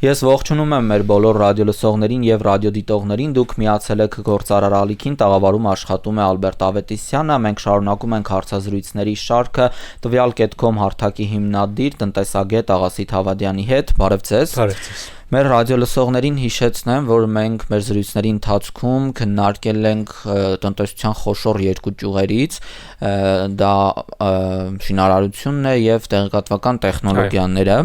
Ես ողջունում եմ մեր բոլոր ռադիոլսողներին եւ ռադիոդիտողներին, դուք միացել եք Գործարար ալիքին, տաղավարում աշխատում է Ալբերտ Ավետիսյանը, մենք շարունակում ենք հարցազրույցների շարքը տվյալ կետկոմ հարթակի հիմնադիր տնտեսագետ Աղասիթ Հավադյանի հետ, բարև ձեզ։ Բարև ձեզ։ Մեր ռադիոլսողներին հիշեցնեմ, որ մենք մեր զրույցների ընթացքում քննարկել ենք տնտեսության խոշոր երկու ճյուղերից, դա շինարարությունն է եւ տեղեկատվական տեխնոլոգիաները։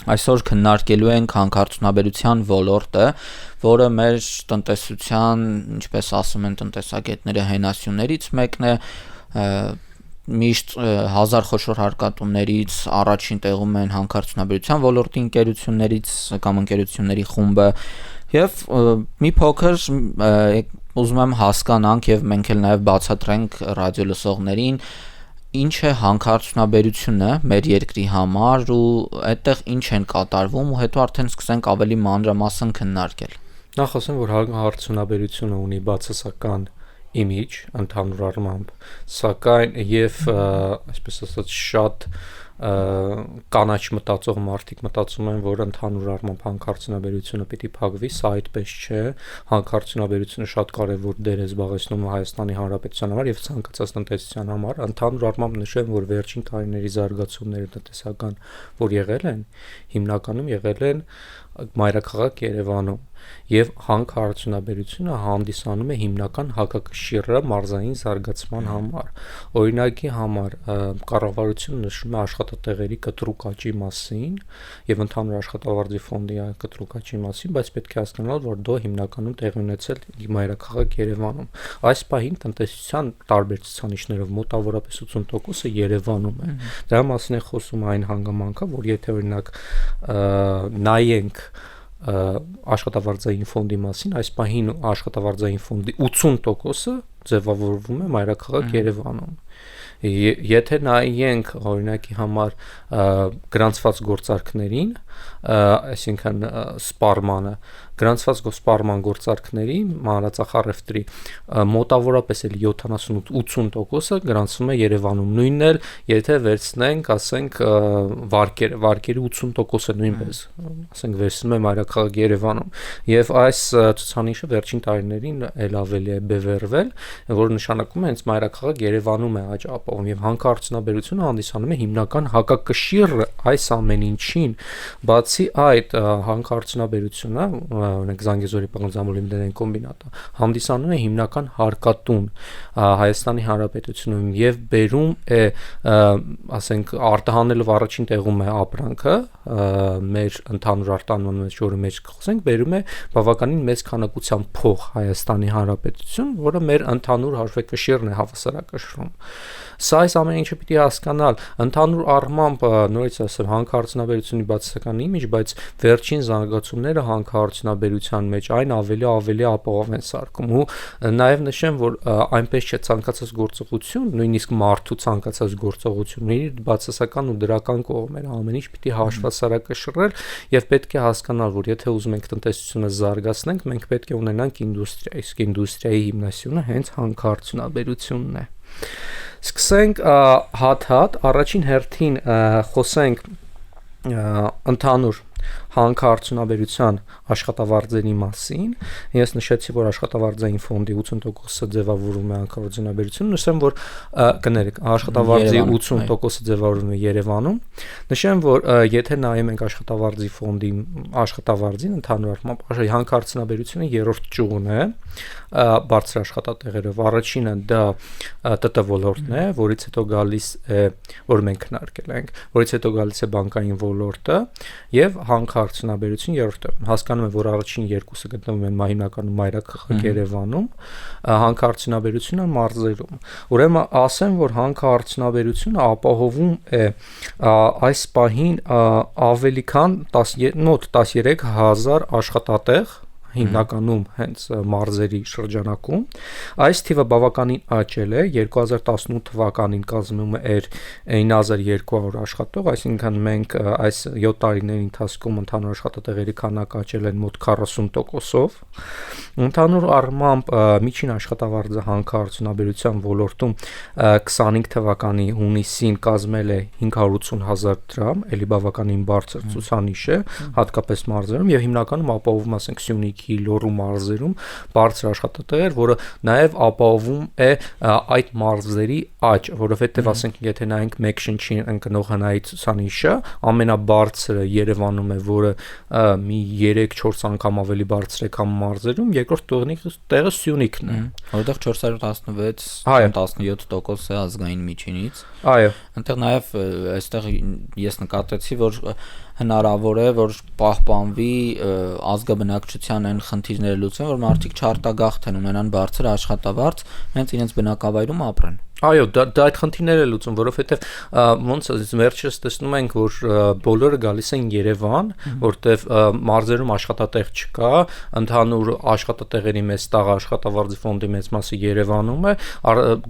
Այսօր քննարկելու ենք հանքարդյունաբերության ոլորտը, որը մեր տնտեսության, ինչպես ասում են տնտեսագետները, հենասյուներից մեկն է, միշտ հազար խոշոր հարկատուներից առաջին տեղում են հանքարդյունաբերության ոլորտի ընկերություններից կամ ընկերությունների խումբը եւ մի փոքր ուզում եմ հասկանանք եւ մենք էլ նաեւ բացատրենք ռադիոլսողներին ինչ է հանքարդյունաբերությունը մեր երկրի համար ու այդտեղ ինչ են կատարվում ու հետո արդեն սկսենք ավելի մանրամասն քննարկել։ Նախ ասեմ, որ հանքարդյունաբերությունը ունի բացասական իմիջ ընդհանուր առմամբ, սակայն եւ այսպես ասած շատ կանաչ մտածող մարդիկ մտածում են, որ ընդհանուր առմամբ հանքարդյունաբերությունը պիտի փակվի, սա այդպես չէ։ Հանքարդյունաբերությունը շատ կարևոր դեր է զբաղեցնում Հայաստանի Հանրապետության համար եւ ցանկացած տնտեսության համար։ Ընդհանուր առմամբ նշեմ, որ վերջին տարիների զարգացումները տնտեսական, որ եղել են, հիմնականում եղել են մայրաքաղաք Երևանում եւ հանքարդյունաբերությունը հանդիսանում է հիմնական հակակշիռը մարզային զարգացման համար։ Օրինակի համար կառավարությունը նշում է աշխատատեղերի կտրուկ աճի մասին եւ ընդհանուր աշխատավարձի ֆոնդի կտրուկ աճի մասին, բայց պետք է հասկանալ, որ դա հիմնականում տեղի ունեցել մայրաքաղաք Երևանում։ Այս պահին տնտեսության տարբեր ցուցանիշներով մոտավորապես 80%-ը Երևանում է։ Դրա մասին է խոսում այն հանգամանքը, որ եթե օրինակ նայենք աշխատավարձային ֆոնդի մասին, այս պահին աշխատավարձային ֆոնդի 80%-ը ձևավորվում է մայրաքաղաք Երևանում։ Եթե նայենք օրինակի համար գրանցված գործարքներին, այսինքն սպառմանը, գրանցված սպառման գործարքների մանրածախարևտրի մոտավորապես էլ 70-80%-ը գրանցվում է Երևանում։ Նույնն էլ եթե վերցնենք, ասենք վարկերի 80%-ը նույնպես, ասենք վերցնում է մայրաքաղաք Երևանում։ Եվ այս ցուցանիշը վերջին տարիներին էլ ավելի է բևեռվել, որը նշանակում է հենց մայրաքաղաք Երևանում է աճ ապահովում եւ հանքարդյունաբերությունը հանդիսանում է հիմնական հակակշիռը այս ամեն ինչին։ Բացի այդ, հանքարդյունաբերությունը, օրինակ Զանգեզուրի պղնձամոլիբդենային կոմբինատը, հանդիսանում է հիմնական հարկատուն Հայաստանի Հանրապետությունում եւ բերում է, ասենք, արտահանելով առաջին տեղում է ապրանքը, մեր ընդհանուր արտահանման մեջ, որը մեջ կխոսենք, բերում է բավականին մեծ քանակությամբ փող Հայաստանի Հանրապետություն, որը մեր ընդհանուր հաշվեկշիռն է հավասարակշռում։ Սա այս ամեն ինչը պիտի հասկանալ, ընդհանուր առմամբ նորից ասեմ, հանքարդյունաբերությունի բացասական իմիջ, բայց վերջին զարգացումները հանքարդյունաբերության մեջ այն ավելի ապահով են սարքում ու նաև նշեմ, որ այնպես չէ ցանկացած գործողություն, նույնիսկ մարդու ցանկացած գործողություն ունի բացասական ու դրական կողմեր, ամեն ինչ պիտի հաշվասարակշռել եւ պետք է հասկանալ, որ եթե ուզում ենք տնտեսությունը զարգացնենք, մենք պետք է ունենանք ինդուստրիա, իսկ ինդուստրիայի հիմնասյունը հենց հանքարդյունաբերությունն է։ Սկսենք հատ-հատ, առաջին հերթին խոսենք ընդհանուր հանքարդյունաբերության աշխատավարձերի մասին։ Ես նշեցի, որ աշխատավարձային ֆոնդի 80%-ը ձևավորվում է հանքարդյունաբերությունում, նշեմ, որ կներեք, աշխատավարձի 80%-ը ձևավորվում է Երևանում։ Նշեմ, որ եթե նայում ենք աշխատավարձի ֆոնդի աշխատավարձին, ընդհանուր առմամբ հանքարդյունաբերությունը երրորդ ճյուղն է բարձր աշխատատեղերով։ Առաջինը դա ՏՏ ոլորտն է, որից հետո գալիս է, որ մենք քննարկել ենք, որից հետո գալիս է բանկային ոլորտը եւ հանքարդյունաբերություն երրորդը։ Հասկանում եմ, որ առաջին երկուսը գտնվում են հիմնականում մայրաքաղաք Երևանում, հանքարդյունաբերությունը մարզերում։ Ուրեմն ասեմ, որ հանքարդյունաբերությունը ապահովում է այս պահին ավելի քան 13000 աշխատատեղ հիմնականում հենց մարզերի շրջանակում, այս թիվը բավականին աճել է, 2018 թվականին կազմում էր 9200 աշխատող, այսինքն մենք այս 7 տարիների ընթացքում ընդհանուր աշխատատեղերի քանակը աճել են մոտ 40%-ով։ Ընդհանուր առմամբ միջին աշխատավարձը հանքարդյունաբերության ոլորտում 25 թվականի հունիսին կազմել է 580,000 դրամ, էլի բավականին բարձր ցուցանիշ է, հատկապես մարզերում եւ հիմնականում ապահովում ասենք Սյունիքի, Լոռու մարզերում բարձր աշխատատեղեր, որը նաեւ ապահովում է այդ մարզերի աճ, որովհետեւ ասենք եթե նայենք մեկ շնչի ընկնող հնայի ցուցանիշը, ամենաբարձրը Երևանում է, որը մի 3-4 անգամ ավելի բարձր է, քան մարզերում, երկրորդ տեղը Սյունիքն է, որտեղ 416.17% է ազգային միջինից։ Այո, այնտեղ նաև այստեղ ես նկատեցի, որ հնարավոր է, որ պահպանվի ազգաբնակչության այն խնդիրները լուծեն, որ մարդիկ չարտագաղթեն, ունենան բարձր աշխատավարձ, հենց իրենց բնակավայրում ապրեն։ Այո, դա այդ խնդիրները լուծում, որովհետև ոնց վերջերս տեսնում ենք, որ բոլորը գալիս են Երևան, որտեղ մարզերում աշխատատեղ չկա, ընդհանուր աշխատատեղերի մեծ տաղ աշխատավարձի ֆոնդի մեծ մասը Երևանում է,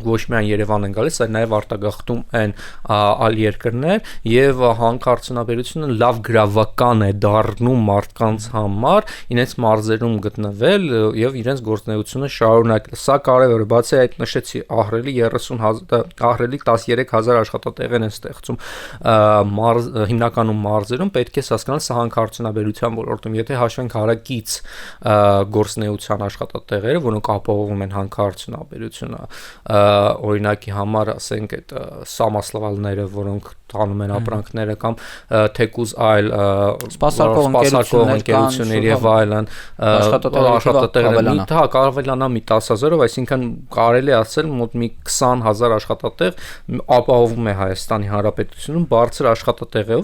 ոչ միայն Երևան են գալիս, այլ նաև արտագաղթում են այլ երկրներ, եւ հանքարդյունաբերությունը լավ գրավական է դառնում մարդկանց համար իրենց մարզերում գտնվել եւ իրենց գործունեությունը շարունակել։ Սա կարևոր է, բացի այդ նշեցի ահռելի 13,000 աշխատատեղեր են ստեղծում հիմնականում մարզերում, պետք է հասկանալ սա հանքարդյունաբերության ոլորտում, եթե հաշվենք հարակից գործունեության աշխատատեղերը, որոնք ապահովում են հանքարդյունաբերությունը, օրինակի համար ասենք այդ սամասլավալները, որոնք տանում են ապրանքները կամ թեկուզ այլ սպասարկող ընկերություններ եւ այլն աշխատատեղերը կարողանա մի 10,000-ով, այսինքն կարելի ասել մոտ մի 20,000 աշխատատեղ ապահովում է Հայաստանի Հանրապետությունում բարձր աշխատատեղով,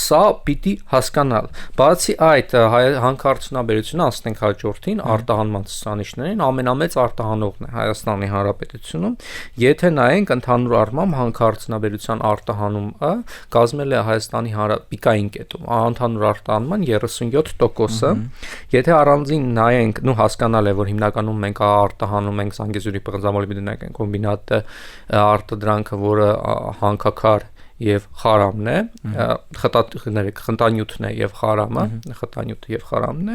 սա պիտի հասկանալ։ Բացի այդ, հանքարդյունաբերությունը, ասենք հաջորդին արտահանման ցուցանիշներին ամենամեծ արտահանողն է Հայաստանի Հանրապետությունում, եթե նայենք ընդհանուր առմամբ հանքարդյունաբերության արտահանումը կազմել է Հայաստանի պիկային կետում, ընդհանուր արտահանման 37%-ը, եթե առանձին նայենք, հասկանալ է, որ հիմնականում մենք արտահանում ենք Զանգեզուրի պղնձամոլիբդենային կոմբինատը արտադրանքը, որը հանքաքար եւ խարամն է, խտանյութն է եւ խարամը, խտանյութը եւ խարամն է,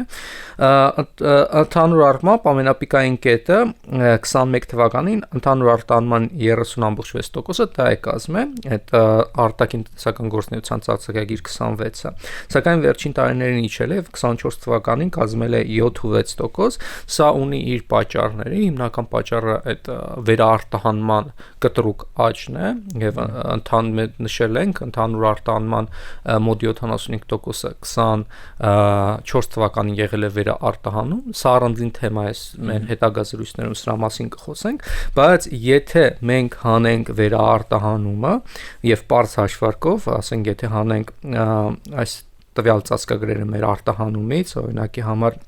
ընդհանուր առմամբ ամենապիկային կետը 21 թվականին ընդհանուր արտահանման 30.6%-ը դա է կազմել, այդ արտաքին տնտեսական գործունեության ծածկագիր 26-ը, սակայն վերջին տարիներին իջել է 24 թվականին կազմել է 7.6%, սա ունի իր պատճառները, հիմնական պատճառը այդ վերարտահանման կտրուկ աճն է եւ ընդհանուր նշել ենք ընդհանուր արտահանման մոտ 75%-ը 24 թվականին եղել է վերարտահանում, սա առանձին թեմա է, մեր հետագա զրույցներում սրա մասին կխոսենք, բայց եթե մենք հանենք վերարտահանումը եւ պարզ հաշվարկով, ասենք եթե հանենք այս տվյալ ծածկագրերը մեր արտահանումից, օրինակի համար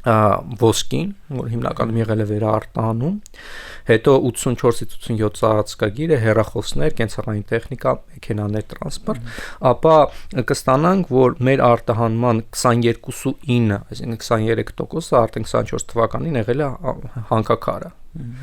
ոսկին, որ հիմնականում եղել է վերարտահանում, հետո 84-ից 87 ծածկագիրը հեռախոսներ, կենցաղային տեխնիկա, մեքենաներ, տրանսպորտ, ապա կստանանք, որ մեր արտահանման 22.9, այսինքն 23%-ը արդեն 24 թվականին եղել է հանքաքարը,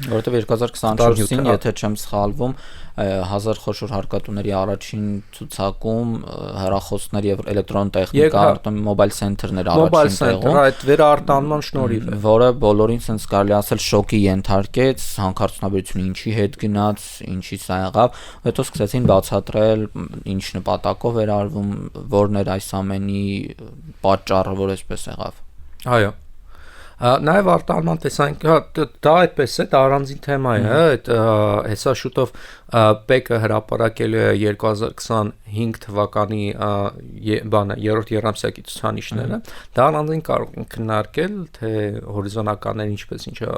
որովհետև 2024-ին, եթե չեմ սխալվում, 1000 խոշոր հարկատուների առաջին ցուցակում հեռախոսներ եւ էլեկտրոն տեխնիկա արտում մոբայլ սենթերներ առաջին տեղում, այդ վերարտահանման շնորհիվ է, որը բոլորին sense կարելի ասել շոկի ենթարկեց, հանքարդյունաբերությունը ինչի հետ գնաց, ինչի սա եղավ, հետո սկսեցին բացատրել ինչ նպատակով էր արվում, որն էր այս ամենի պատճառը, որ այսպես եղավ։ Այո, նաև արտահանման տեսանկյունից դա այդպես է, դա առանձին թեմա է, այդ հեսա շուտով ՊԵԿ-ը հրապարակել է 2025 թվականի երրորդ եռամսյակի ցուցանիշները, դա առանձին կարող ենք քննարկել, թե հորիզոնականներ ինչպես ինչը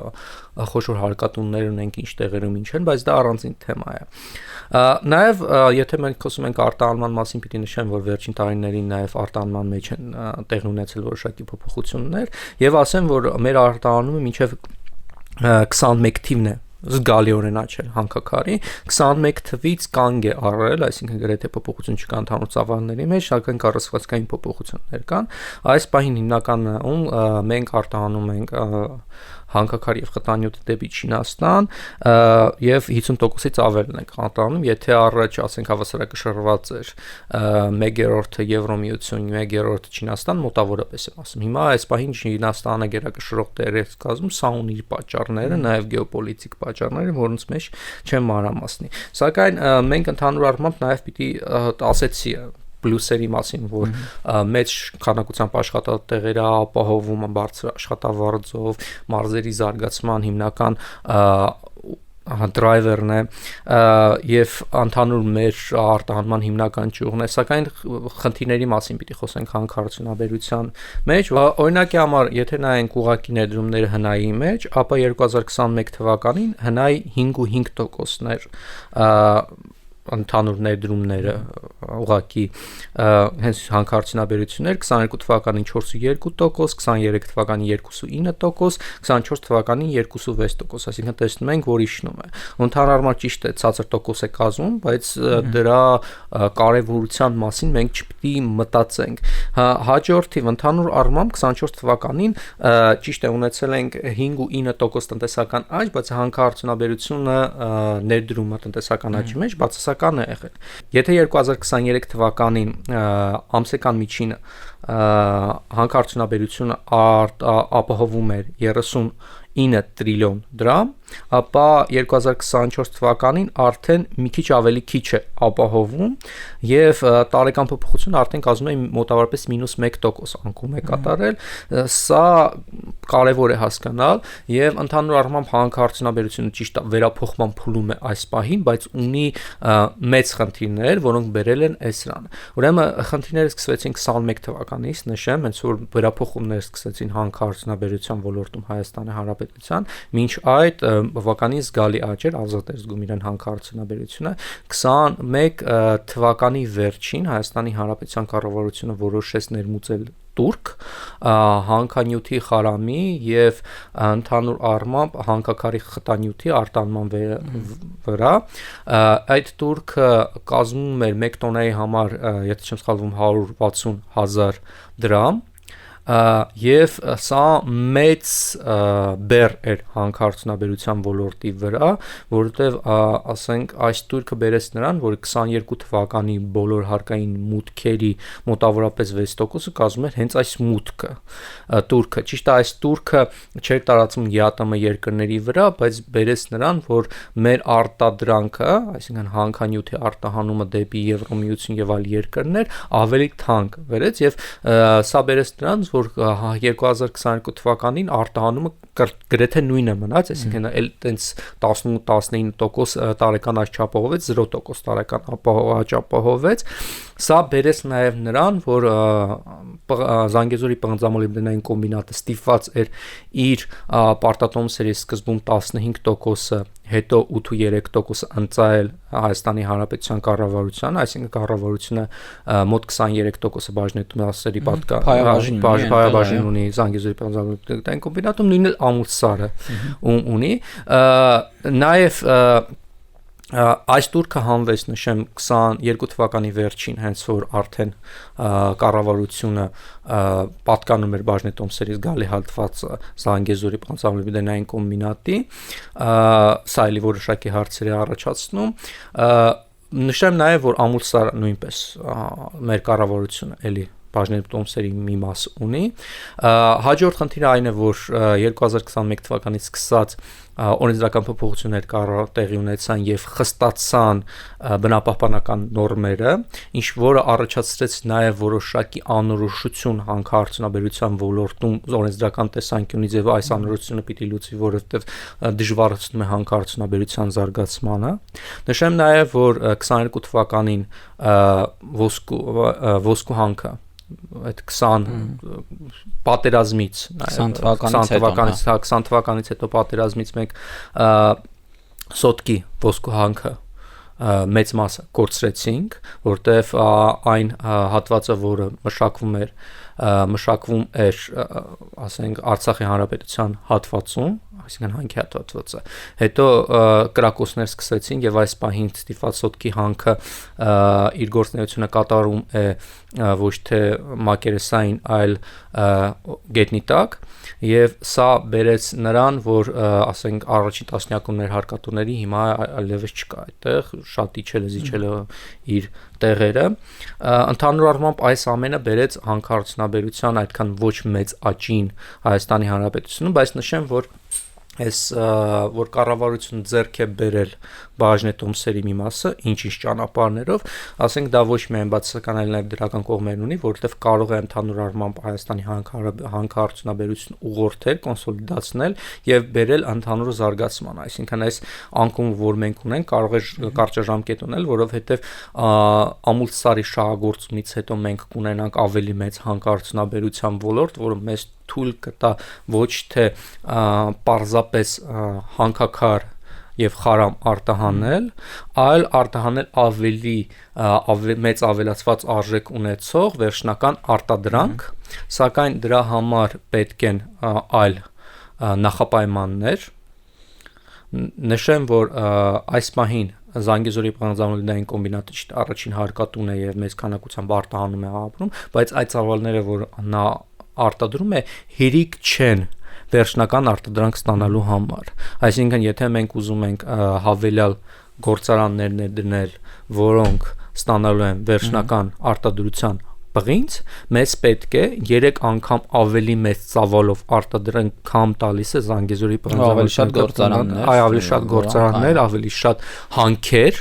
խոշոր հարկատուններ ունենք, ինչ տեղերում ինչ են, բայց դա առանձին թեմա է։ Նաև եթե մենք խոսում ենք արտահանման մասին, պիտի նշեմ, որ վերջին տարիներին նաև արտահանման մեջ են տեղի ունեցել որոշակի փոփոխություններ, եւ ասեմ, որ մեր արտահանումը մինչև 21 թիվն է զգալիորեն աճել հանքաքարի 21 թվից կանգ է առել, այսինքն գրեթե փոփոխություն չկա ընդհանուր ծավալների մեջ, սակայն կառուցվածքային փոփոխություններ կան։ Այս պահին հիմնականում մենք արտահանում ենք հանքաքար եւ խտանյութ դեպի Չինաստան եւ 50%-ից ավելն ենք արտահանում, եթե առաջ ասենք հավասարակշռված էր 1/3 Եվրոմիություն, 1/3 Չինաստան, մոտավորապես եմ ասում։ Հիմա այս պահին Չինաստանը գերակշռող տեղ է կազմում, սա ունի իր պատճառները, նաեւ գեոպոլիտիկ պատճառները, որոնց մեջ չեմ մանրամասնի։ Սակայն մենք ընդհանուր առմամբ նաեւ պիտի ասեցի պլյուսերի մասին, որ մեծ քանակությամբ աշխատատեղերը ապահովում են բարձր աշխատավարձով, մարզերի զարգացման հիմնական դրայվերն է եւ ընդհանուր մեր արտահանման հիմնական ճյուղն է, սակայն խնդիրների մասին պիտի խոսենք հանքարդյունաբերության մեջ։ Օրինակի համար, եթե նայենք ուղղակի ներդրումները հնայի մեջ, ապա 2021 թվականին հնայի 5.5%-ն էր ընդհանուր ներդրումները ուղղակի հենց հանքարդյունաբերություններ, 22 թվականին 4.2%, 23 թվականին 2.9%, 24 թվականին 2.6%, այսինքն տեսնում ենք, որ իջնում է։ Ընդհանուր առմամբ ճիշտ է, ցածր տոկոս է կազմում, բայց դրա կարևորության մասին մենք չպիտի մտածենք։ Հաջորդ թիվ ընդհանուր առմամբ 24 թվականին ճիշտ է ունեցել ենք 5.9% տնտեսական աճ, բայց հանքարդյունաբերությունը ներդրումը տնտեսական աճի մեջ բացասական է եղել։ Եթե 2023 թվականին ամսական միջինը հանքարդյունաբերությունը ապահովում էր 39 տրիլիոն դրամ, ապա 2024 թվականին արդեն մի քիչ ավելի քիչ է ապահովում եւ տարեկան փոփոխությունը արդեն կազմում է մոտավորապես -1% անկում է կատարել։ Սա կարևոր է հասկանալ եւ ընդհանուր առմամբ հանքարդյունաբերությունը ճիշտ է վերափոխման փուլում է այս պահին, բայց ունի մեծ խնդիրներ, որոնք բերել են էսրան։ Ուրեմն խնդիրները սկսվեցին 21 թվականից, նշեմ, հենց որ վերափոխումներ սկսեցին հանքարդյունաբերության ոլորտում Հայաստանի Հանրապետության, մինչ այդ բավականին զգալի աճ էր, ազատ էր զգում իրեն հանքարդյունաբերությունը։ 21 թվականի վերջին Հայաստանի Հանրապետության կառավարությունը որոշեց ներմուծել турք հանքանյութի խարամի եւ ընդհանուր առմամբ հանքաքարի խտանյութի արտահանման վրա այդ турքը կազմում էր 1 տոննայի համար, եթե չեմ սխալվում, 160,000 դրամ եւ սա մեծ բեռ էր հանքարդյունաբերության ոլորտի վրա, որովհետեւ ասենք այս турքը բերեց նրան, որ 22 թվականի բոլոր հարկային մուտքերի մոտավորապես 6%-ը կազմում էր հենց այս մուտքը турքը։ Ճիշտ է, այս турքը չէր տարածվում ԵԱՏՄ երկրների վրա, բայց բերեց նրան, որ մեր արտադրանքը, այսինքն հանքանյութի արտահանումը դեպի Եվրոմիություն եւ այլ երկրներ ավելի թանկ վերեց եւ սա բերեց նրան, որ 2022 թվականին արտահանումը գրեթե նույնը մնաց, այսինքն էլ տենց 18-19% տարեկան աճ չապահովեց, 0% տարեկան աճ ապահովեց։ Սա բերեց նաև նրան, որ Զանգեզուրի պղնձամոլիբդենային կոմբինատը ստիպված էր իր պարտատոմսերի սկզբում 15%-ը, հետո 8.3% ընծայել Հայաստանի Հանրապետության կառավարությանը, այսինքն կառավարությունը մոտ 23% բաժնետումասերի փայաբաժին ունի Զանգեզուրի պղնձամոլիբդենային կոմբինատում, նույնը Ամուլսարը ունի, նաև այս турքը հանվեց, նշեմ, 22 թվականի վերջին, հենց որ արդեն կառավարությունը պատկանում էր բաժնետոմսերի զգալի հատվածը Զանգեզուրի պղնձամոլիբդենային կոմբինատի, սա էլի որոշակի հարցեր է առաջացնում։ Նշեմ նաև, որ Ամուլսարը նույնպես մեր կառավարությունը էլի բաժնետոմսերի մի մաս ունի։ Հաջորդ խնդիրը այն է, որ 2021 թվականից սկսած օրենսդրական փոփոխություններ տեղի ունեցան եւ խստացան բնապահպանական նորմերը, ինչ որը առաջացրեց նաեւ որոշակի անորոշություն հանքարդյունաբերության ոլորտում օրենսդրական տեսանկյունից եւ այս անորոշությունը պիտի լուծվի, որովհետեւ դժվարացնում է հանքարդյունաբերության զարգացմանը։ Նշեմ նաեւ, որ 22 թվականին ոսկու հանքը այդ 20 պատերազմից 20 թվականից հետո պատերազմից մենք սոտկի ոսկու հանքը մեծ մասը կորցրեցինք, որտեվ այն հատվածը, որը մշակվում էր մշակվում էր, ասենք Արցախի հանրապետության հատվածում, այսինքն հանքի հատվածը։ Հետո կրակոցներ սկսեցին եւ այս պահին Ստիպասոտքի հանքը իր գործունեությունը կատարում է ոչ թե մակերեսային, այլ գետնի տակ, եւ սա բերեց նրան, որ ասենք առաջին տասնյակում հարկատուների հիմա այլևս չկա այդտեղ, շատ իջել է իր տեղերը։ Ընդհանուր առմամբ այս ամենը բերեց հանքարդյունաբերության այդքան ոչ մեծ աճին Հայաստանի Հանրապետությունում, բայց նշեմ, որ որ կառավարությունը ձեռք է բերել բաժնետոմսերի մի մասը, ինչ-ինչ ճանապարհներով, ասենք դա ոչ միայն բացասական, այլ նաև դրական կողմեր ունի, որովհետև կարող է ընդհանուր առմամբ Հայաստանի հանքարդյունաբերությունը ուղղորդել, կոնսոլիդացնել եւ բերել ընդհանուր զարգացման, այսինքն այս անկումը, որ մենք ունենք, կարող է կարճաժամկետ ունել, որովհետև ամուլսարի շահագործումից հետո մենք կունենանք ավելի մեծ հանքարդյունաբերության ոլորտ, որը մեզ թույլ կտա ոչ թե պարզապես հանքաքար եւ խարամ արտահանել, այլ արտահանել ավելի մեծ ավելացված արժեք ունեցող վերջնական արտադրանք, սակայն դրա համար պետք են այլ նախապայմաններ։ Նշեմ, որ այս պահին Զանգեզուրի բանջարաբուդային կոմբինատը առաջին հարկատուն է եւ մեծ քանակությամբ արտահանում է ապրում, բայց այդ ծավալները, որ նա արտադրում է, հերիք չեն վերջնական արտադրանք ստանալու համար։ Այսինքն, եթե մենք ուզում ենք հավելյալ գործարաններ ներդնել, որոնք ստանալու են վերջնական արտադրության բղինձ, մեզ պետք է 3 անգամ ավելի մեծ ծավալով արտադրանք քամ տալիս է Զանգեզուրի ավելի շատ գործարաններ, ավելի շատ գործարաններ, ավելի շատ հանքեր,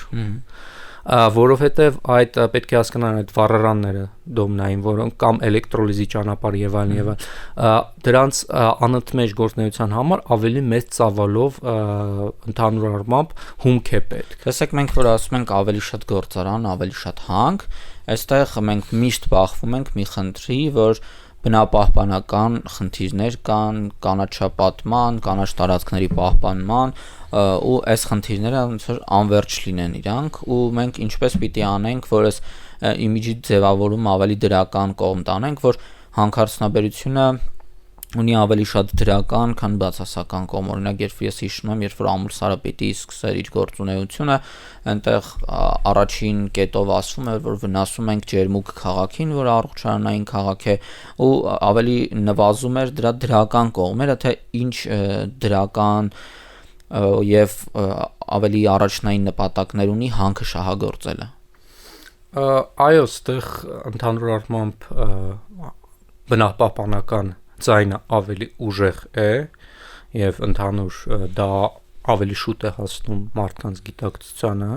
որովհետև այդ պետք է հասկանան այդ վառարանները դոմնային, որոնք կամ էլեկտրոլիզի ճանապարհ եւ այլն, դրանց անընդմեջ գործունեության համար ավելի մեծ ծավալով ընդհանուր առմամբ հումք է պետք։ Տեսեք, մենք որ ասում ենք ավելի շատ գործարան, ավելի շատ հանք, այստեղ մենք միշտ բախվում ենք մի խնդրի, որ բնապահպանական խնդիրներ կան, կանաչապատման, կանաչ տարածքների պահպանման, ու այս խնդիրները ոնց որ անվերջ լինեն իրանք, ու մենք ինչպես պիտի անենք, որ այս իմիջի ձևավորումը ավելի դրական կողմ տանենք, որ հանքարդյունաբերությունը ունի ավելի շատ դրական, քան բացասական կողմ։ Օրինակ, երբ ես հիշում եմ, երբ որ Ամուլսարը պիտի սկսեր իր գործունեությունը, այնտեղ առաջին կետով ասվում էր, որ վնասում ենք Ջերմուկ քաղաքին, որ առողջարանային քաղաք է, ու ավելի նվազում էր դրա դրական կողմերը, թե ինչ դրական եւ ավելի առաջնային նպատակներ ունի հանքը շահագործելը։ Այո, այստեղ ընդհանուր առմամբ բնապահպանական ձայնը ավելի ուժեղ է եւ ընդհանուր դա ավելի շուտ է հասնում մարդկանց գիտակցությանը,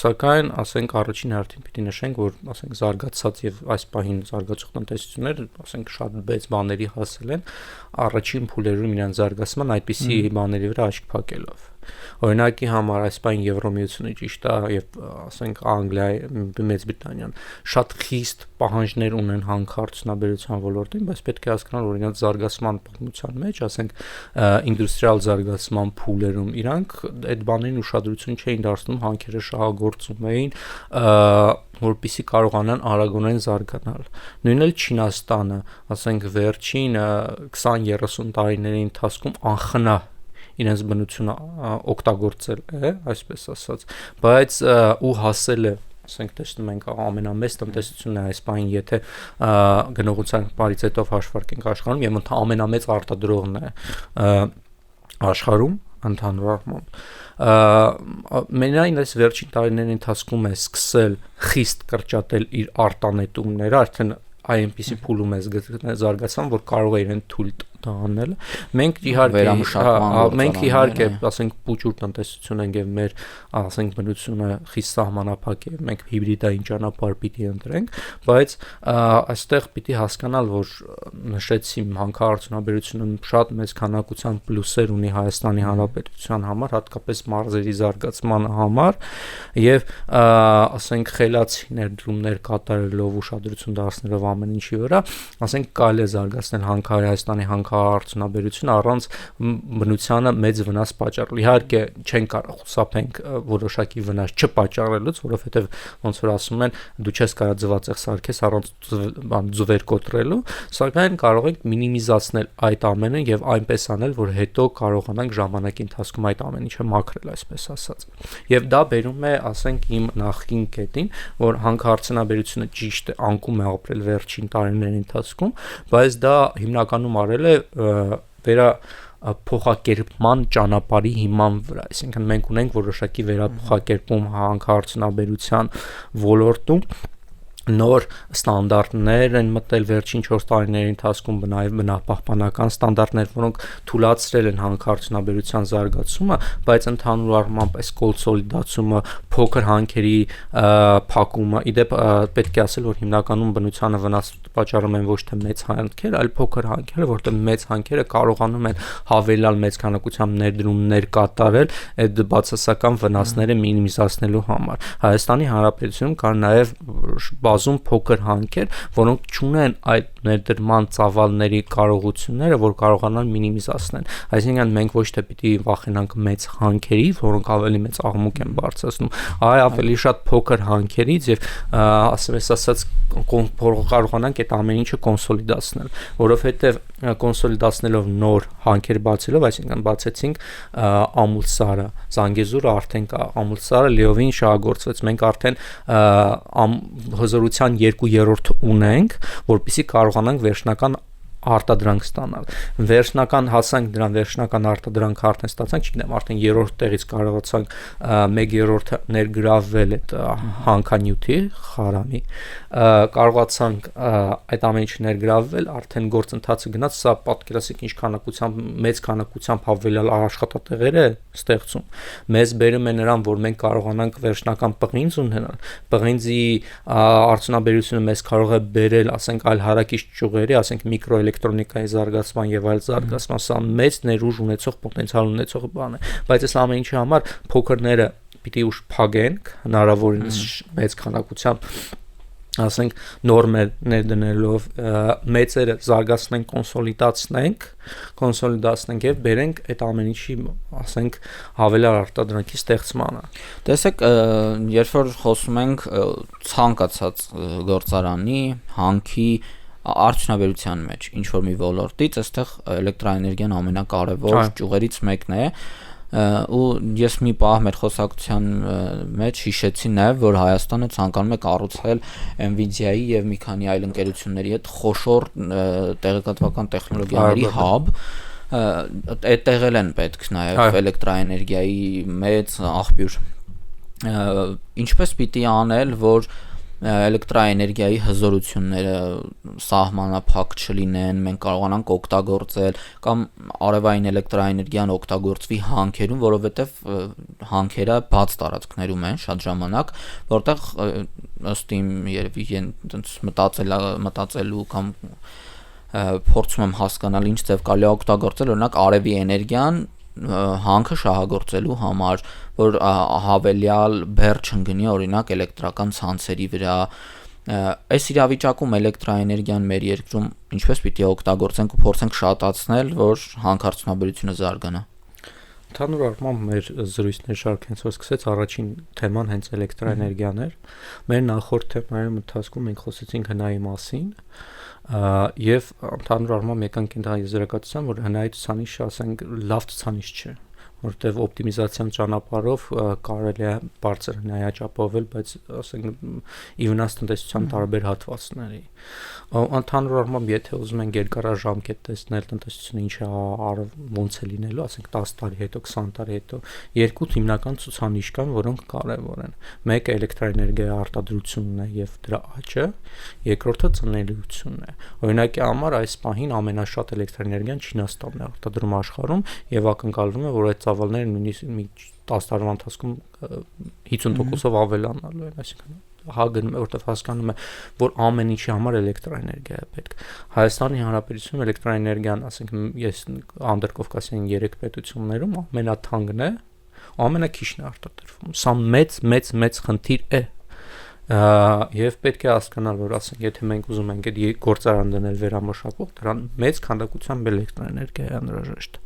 սակայն ասենք առաջին հերթին պիտի նշենք, որ ասենք զարգացած եւ այս պահին զարգացող տնտեսությունները, ասենք շատ մեծ բաների հասել են առաջին փուլերում իրենց զարգացման այդպիսի բաների վրա աչք փակելով։ Օրինակի համար այս պահին Եվրոմիությունը ճիշտ է եւ ասենք Անգլիայի, Մեծ Բրիտանիան շատ խիստ պահանջներ ունեն հանքարդյունաբերության ոլորտին, բայց պետք է հասկանալ, որ իրենց զարգացման պատմության մեջ, ասենք ինդուստրիալ զարգացման փուլերում իրանք այդ բաներին ուշադրություն չէին դարձնում, հանքերը շահագործում էին, որպեսզի կարողանան արագորեն զարգանալ։ Նույնն էլ Չինաստանը, ասենք վերջին 20-30 տարիների ընթացքում անխնա իրենց բնությունը օգտագործել է, այսպես ասած, բայց ու հասել է, ասենք տեսնում ենք ամենամեծ տնտեսությունն է այս պահին, եթե գնողության պարիտետով հաշվարկենք աշխարհում եւ ամենամեծ արտադրողն է աշխարհում ընդհանուր առմամբ։ Մենայն այս վերջին տարիների ընթացքում է սկսել խիստ կրճատել իր արտանետումները, արդեն այնպիսի փուլում է զարգացան, որ կարող է իրեն թույլ տանել։ Մենք իհարկե, ասենք փուճուր տնտեսություն ենք եւ մեր, ասենք բնությունը խիստ սահմանափակ է, մենք հիբրիդային ճանապարհ պիտի ընտրենք, բայց այստեղ պիտի հասկանալ, որ նշեցի հանքարդյունաբերությունը շատ մեծ քանակությամբ պլյուսեր ունի Հայաստանի Հանրապետության համար, հատկապես մարզերի զարգացման համար եւ ասենք խելացի ներդրումներ կատարելով, ուշադրություն դարձնելով ամեն ինչի վրա, ասենք կարելի է զարգացնել Հայաստանի հանքարդյունաբերությունը հանքարդյունաբերություն առանց բնությանը մեծ վնաս պատճառել։ Իհարկե չեն կարող խուսափենք որոշակի վնաս չպատճառելուց, որովհետև ոնց որ ասում են, դու չես կարող ձվածեղ սարքես առանց ձվեր կոտրելու, սակայն կարող ենք մինիմիզացնել այդ ամենը եւ այնպես անել, որ հետո կարողանանք ժամանակի ընթացքում այդ ամեն ինչը մաքրել, այսպես ասած։ Եվ դա բերում է, ասենք, իմ նախկին կետին, որ հանքարդյունաբերությունը ճիշտ է, անկում է ապրել վերջին տարիների ընթացքում, բայց դա հիմնականում արել է փոխակերպման ճանապարհի հիման վրա, այսինքն մենք ունենք որոշակի վերափոխակերպում հանքարդյունաբերության ոլորտում նոր ստանդարտներ են մտել վերջին 4 տարիների ընթացքում բնապահպանական ստանդարտներ, որոնք թույլատրել են հանքարդյունաբերության զարգացումը, բայց ընդհանուր առմամբ այս կոնսոլիդացումը, փոքր հանքերի փակումը, իդեպ պետք է ասել, որ հիմնականում բնությանը վնաս պատճառում են ոչ թե մեծ հանքեր, այլ փոքր հանքերը, որտեղ մեծ հանքերը կարողանում են հավելյալ մեծ քանակությամբ ներդրումներ կատարել այդ բացասական վնասները մինիմիզացնելու համար։ Հայաստանի Հանրապետությունում կան նաև բազում փոքր հանքեր, որոնք չունեն այդ ներդրման ծավալների կարողությունները, որ կարողանան մինիմիզացնել։ Այսինքն մենք ոչ թե պիտի վախենանք մեծ հանքերի, որոնք ավելի մեծ աղմուկ են բարձրացնում, այլ ավելի շատ փոքր հանքերից եւ ասած կարողանանք այդ ամեն ինչը կոնսոլիդացնել, որովհետեւ կոնսոլիդացնելով նոր հանքեր բացելով, այսինքն բացեցինք ամուլսարը, Զանգեզուրը արդեն կա, ամուլսարը լիովին շահագործվեց, մենք արդեն հզորության 2/3 ունենք, որպեսզի կարողանանք վերջնական արտադրանք ստանալ։ Վերջնական հասանք դրան, վերջնական արտադրանքը արդեն ստացանք, չգիտեմ, արդեն 3-րդ տեղից կարողացանք 1/3 ներգրավել այդ հանքանյութի խարամի, կարողացանք այդ ամեն ինչը ներգրավել, արդեն գործընթացը գնաց, սա պատկերացրեք ինչ քանակությամբ, մեծ քանակությամբ հավելյալ աշխատատեղեր է ստեղծում։ Մեզ բերում է նրան, որ մենք կարողանանք վերջնական պղինձ ունենալ, պղինձի արդյունաբերությունը մեզ կարող է բերել, ասենք, այլ հարակից ճյուղերի, ասենք միկրոէլեկտրոնիկայի զարգացման եւ այլ զարգացման, սա մեծ ներուժ ունեցող պոտենցիալ ունեցող բան է, բայց այս ամեն ինչի համար փոքրները պիտի ուշ փագենք, հնարավորինս մեծ քանակությամբ, ասենք, նորմեր ներդնելով, մեծերը զարգացնենք, կոնսոլիդացնենք եւ բերենք այդ ամեն ինչի, ասենք, հավելյալ արտադրանքի ստեղծմանը։ Տեսեք, երբ որ խոսում ենք ցանկացած գործարանի, հանքի արդյունաբերության մեջ ինչ որ մի ոլորտից, այստեղ էլեկտրաէներգիան ամենակարևոր ճյուղերից մեկն է, ու ես մի պահ մեր խոսակցության մեջ հիշեցի նաև, որ Հայաստանը ցանկանում է կառուցել Nvidia-ի եւ մի քանի այլ ընկերությունների հետ խոշոր տեղեկատվական տեխնոլոգիաների hub, այդտեղ են պետք նաև էլեկտրաէներգիայի մեծ աղբյուր։ Ինչպես պիտի անել, որ էլեկտրաէներգիայի հզորությունները սահմանափակ չլինեն, մենք կարողանանք օգտագործել կամ արևային էլեկտրաէներգիան օգտագործվի հանքերում, որովհետև հանքերը բաց տարածքներում են շատ ժամանակ, որտեղ ըստ իմ երևի մտածելու կամ փորձում եմ հասկանալ ինչ ձև կարելի է օգտագործել, օրինակ արևի էներգիան հանքը շահագործելու համար, որ հավելյալ բեռ չընկնի օրինակ էլեկտրական ցանցերի վրա, այս իրավիճակում էլեկտրաէներգիան մեր երկրում ինչպես պիտի օգտագործենք ու փորձենք շատացնել, որ հանքարդյունաբերությունը զարգանա։ Ընդհանուր առմամբ մեր զրույցների շարքը հենց որ սկսեց, առաջին թեման հենց էլեկտրաէներգիան էր։ Մեր նախորդ թեմայի ընթացքում մենք խոսեցինք հնայի մասին, եւ ընդհանուր առմամբ եկանք այն եզրակացության, որ հնայի ցուցանիշը, ասենք, լավ ցուցանիշ չէ, որտեղ օպտիմիզացիան ճանապարհով կարելի է բարձր հնայաճ ապահովել, բայց ասենք ի վնաս տնտեսության տարբեր հատվածների։ Ընդհանուր առմամբ, եթե ուզում ենք երկարաժամկետ տեսնել տնտեսությունը ինչ է ոնց է լինելու, ասենք 10 տարի հետո, 20 տարի հետո, երկու հիմնական ցուցանիշ կան, որոնք կարևոր են։ Մեկը էլեկտրաէներգիայի արտադրությունն է եւ դրա աճը, երկրորդը ծնելիությունն է։ Օրինակի համար այս պահին ամենաշատ էլեկտրաէներգիան Չինաստանն է արտադրում աշխարհում եւ ակնկալվում է, որ այդ ծավալները նույնիսկ 10 տարվա ընթացքում 50%-ով ավելանալու են, այսինքն հագնում է, որտեղ հասկանում է, որ ամեն ինչի համար էլեկտրաէներգիա է պետք։ Հայաստանի Հանրապետությունում էլեկտրաէներգիան, ասենք, ես անդրկովկասյան 3 պետություններում ամենաթանկն է, ամենակիչն է արտադրվում։ Սա մեծ խնդիր է։ Եվ պետք է հասկանալ, որ ասենք, եթե մենք ուզում ենք այդ գործարան դնել վերամշակող, դրան մեծ քանակությամբ էլեկտրոէներգիա է անհրաժեշտ։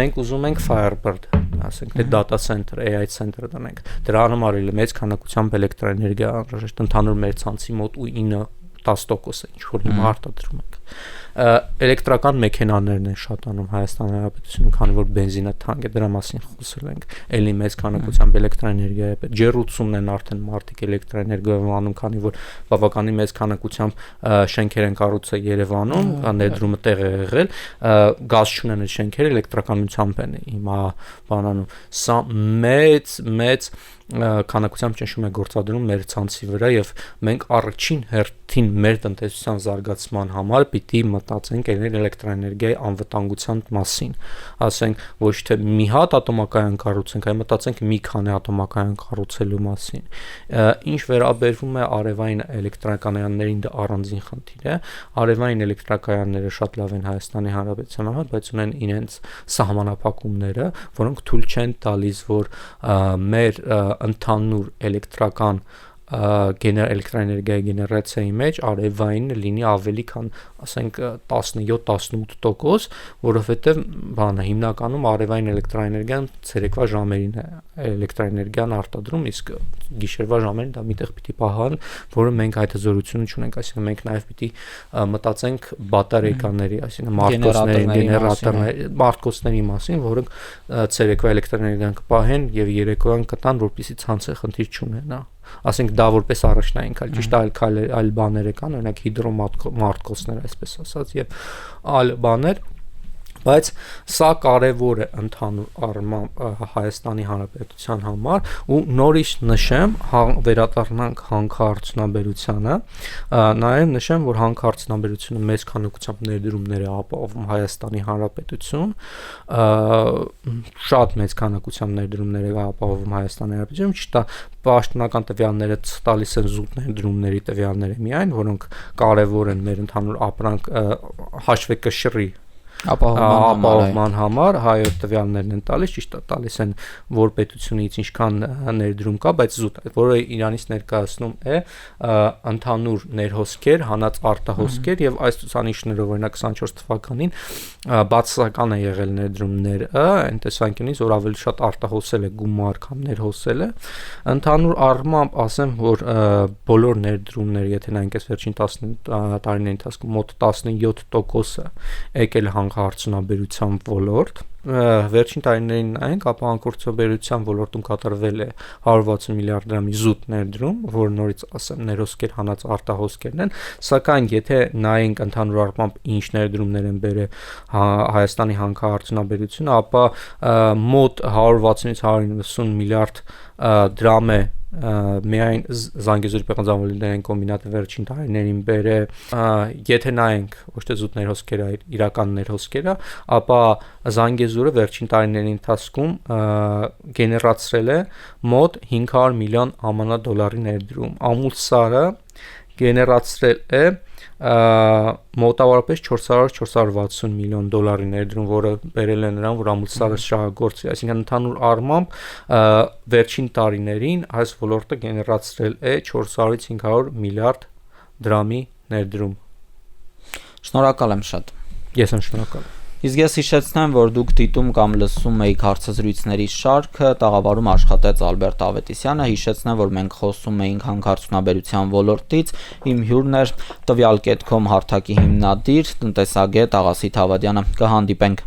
Մենք ուզում ենք Firebird, ասենք, թե data center, AI center դնենք։ Դրա համար էլ մեծ քանակությամբ էլեկտրոէներգիա անհրաժեշտ, ընդհանուր մեր ցանցի մոտ 9-10% է, ինչ որ հիմա արտադրում ենք։ Էլեկտրական մեքենաներն են շատանում Հայաստանի Հանրապետությունում, քանի որ բենզինը թանկ է, դրա մասին խոսել ենք։ Էլի մեծ քանակությամբ էլեկտրոէներգիա է պետք։ Ջեռուցումն են արդեն մարդիկ էլեկտրոէներգիայով անում, քանի որ բավականին մեծ քանակությամբ շենքեր են կառուցել Երևանում, ներդրումը տեղ է եղել, գազ չունեն այդ շենքերը, էլեկտրականությամբ են հիմա բանանում։ Սա մեծ քանակությամբ ճնշում է գործադրում մեր ցանցի վրա եւ մենք առաջին հերթին մեր տնտեսության զարգացման համար պիտի մտածենք էլեկտրոէներգիայի անվտանգության մասին, ասենք ոչ թե մի հատ ատոմակայան կառուցենք, այլ մտածենք մի քանի ատոմակայան կառուցելու մասին։ Ինչ վերաբերվում է արևային էլեկտրակայաններին, դա առանձին խնդիր է։ Արևային էլեկտրակայանները շատ լավ են Հայաստանի Հանրապետության համար, բայց ունեն իրենց սահմանափակումները, որոնք թույլ չեն տալիս, որ մեր ընդհանուր էլեկտրական էլեկտրոէներգիայի գեներացիայի մեջ արևայինը լինի ավելի քան, ասենք, 17-18%, որովհետև հիմնականում արևային էլեկտրոէներգիան ցերեկվա ժամերին է էլեկտրոէներգիան արտադրում, իսկ գիշերվա ժամերին դա միտեղ պիտի պահան, որը մենք այդ հզորությունը չունենք, այսինքն մենք նաև պիտի մտածենք բատարեյկաների, այսինքն մարտկոցների մասին, որոնք ցերեկվա էլեկտրոէներգիան կպահեն եւ երեկոյան կտան, որպեսզի ցանցը խնդիր չունենա։ Ասենք դա որպես առաջնային քայլ, ճիշտ այլ բաներ կան, օրինակ հիդրոմարտկոցներ, այսպես ասած, եւ այլ բաներ, բայց սա կարևոր է ընդհանուր առմամբ Հայաստանի Հանրապետության համար ու նորից նշեմ, վերադառնանք հանքարդյունաբերությանը, նաև նշեմ, որ հանքարդյունաբերությունը մեծ քանակությամբ ներդրումներ է ապահովում Հայաստանի Հանրապետություն, շատ մեծ քանակությամբ ներդրումներ է ապահովում Հայաստանի Հանրապետությունում, ճիշտ է, պաշտոնական տվյալները տալիս են զուտ ներդրումների տվյալները միայն, որոնք կարևոր են մեր ընդհանուր ապրանք հաշվեկշռի ապահովման համար, հայոց տվյալներն են տալիս, ճիշտ է, տալիս են որ պետությունից ինչքան ներդրում կա, բայց զուտ է, որը իրանից ներկայացնում է ընդհանուր ներհոսքեր, հանած արտահոսքեր եւ այս ցուցանիշներով օրինակ 24 թվականին բացասական է եղել ներդրումները, այն տեսանկյունից, որ ավելի շատ արտահոսել է գումար, քան ներհոսել է։ Ընդհանուր առմամբ ասեմ, որ բոլոր ներդրումները, եթե նայենք այս վերջին 10 տարիների ընթացքում մոտ 17% եկել հանքարդյունաբերության ոլորտ, վերջին տարիներին նայենք, ապա հանքարդյունաբերության ոլորտում կատարվել է 160 միլիարդ դրամի զուտ ներդրում, որ նորից ասեմ ներհոսքեր հանած արտահոսքերն են, սակայն եթե նայենք ընդհանուր առմամբ ինչ ներդրումներ են բերել Հայաստանի հանքարդյունաբերությունը, ապա մոտ 160-ից 190 միլիարդ դրամ է միայն Զանգեզուրի պեղանձանվոլորտային կոմբինատը վերջին տարիներին բերել, եթե նայենք ոչ թե զուտ ներհոսքերը, այլ իրական ներհոսքերը, ապա Զանգեզուրը վերջին տարիների ընթացքում գեներացրել է մոտ 500 միլիոն ԱՄՆ դոլարի ներդրում, Ամուլսարը գեներացրել է մոտավորապես 400-460 միլիոն դոլարի ներդրում, որը բերել է նրան, որ Ամուլսարը շահագործի, այսինքն ընդհանուր առմամբ վերջին տարիներին այս ոլորտը գեներացրել է 400-ից 500 միլիարդ դրամի ներդրում։ Շնորհակալ եմ շատ։ Ես եմ շնորհակալ։ Իսկ ես հիշեցնեմ, որ դուք դիտում կամ լսում եք հարցազրույցների շարքը, տաղավարում աշխատեց Ալբերտ Ավետիսյանը, հիշեցնեմ, որ մենք խոսում էինք հանքարդյունաբերության ոլորտից, իմ հյուրն էր Տվյալ.com հարթակի հիմնադիր, տնտեսագետ Աղասիթ Ավադյանը, կհանդիպենք։